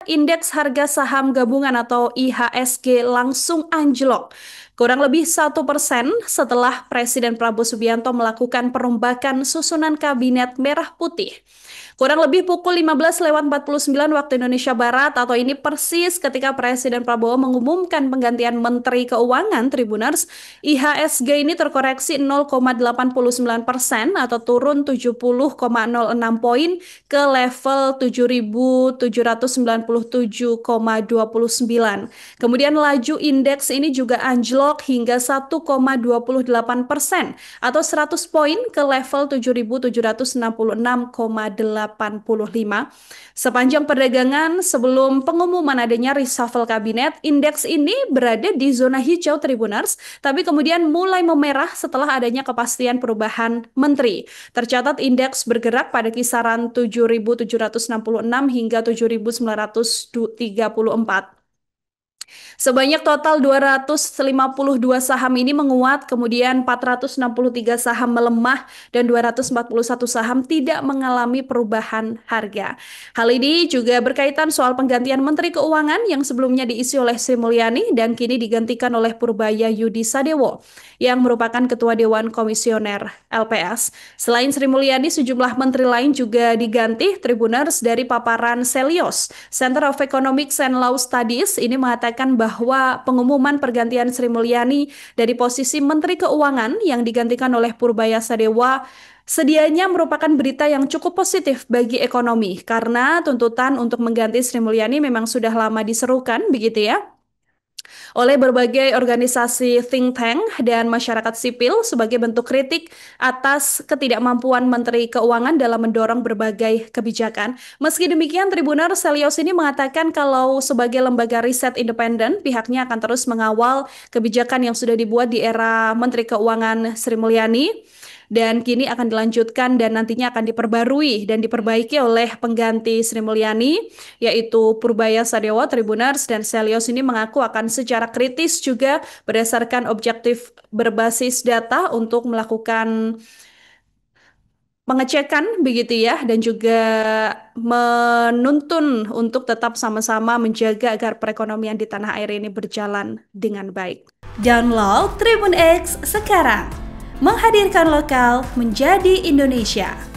indeks harga saham gabungan atau IHSG langsung anjlok. Kurang lebih 1% setelah Presiden Prabowo Subianto melakukan perombakan susunan kabinet merah putih. Kurang lebih pukul 15:49 waktu Indonesia Barat atau ini persis ketika Presiden Prabowo mengumumkan penggantian Menteri Keuangan Tribuners, IHSG ini terkoreksi 0,89% atau turun 70,06 poin ke level 7.797,29. Kemudian laju indeks ini juga anjlok hingga 1,28% atau 100 poin ke level 7.766,85. Sepanjang perdagangan sebelum pengumuman adanya reshuffle kabinet, indeks ini berada di zona hijau Tribuners, tapi kemudian mulai memerah setelah adanya kepastian perubahan menteri. Tercatat indeks bergerak pada kisaran 7.766 hingga 7.934. Sebanyak total 252 saham ini menguat, kemudian 463 saham melemah, dan 241 saham tidak mengalami perubahan harga. Hal ini juga berkaitan soal penggantian Menteri Keuangan yang sebelumnya diisi oleh Sri Mulyani dan kini digantikan oleh Purbaya Yudi Sadewo yang merupakan Ketua Dewan Komisioner LPS. Selain Sri Mulyani, sejumlah menteri lain juga diganti. Tribuners dari paparan Selios, Center of Economics and Law Studies, ini mengatakan bahwa pengumuman pergantian Sri Mulyani dari posisi Menteri Keuangan yang digantikan oleh Purbaya Sadewa sedianya merupakan berita yang cukup positif bagi ekonomi karena tuntutan untuk mengganti Sri Mulyani memang sudah lama diserukan, begitu ya, oleh berbagai organisasi think tank dan masyarakat sipil sebagai bentuk kritik atas ketidakmampuan Menteri Keuangan dalam mendorong berbagai kebijakan. Meski demikian, Tribuner Selios ini mengatakan kalau sebagai lembaga riset independen, pihaknya akan terus mengawal kebijakan yang sudah dibuat di era Menteri Keuangan Sri Mulyani dan kini akan dilanjutkan dan nantinya akan diperbarui dan diperbaiki oleh pengganti Sri Mulyani, yaitu Purbaya Sadewa. Tribuners dan Selios ini mengaku akan secara kritis juga berdasarkan objektif berbasis data untuk melakukan pengecekan, begitu ya, dan juga menuntun untuk tetap sama-sama menjaga agar perekonomian di tanah air ini berjalan dengan baik. Download Tribun X sekarang, menghadirkan lokal menjadi Indonesia.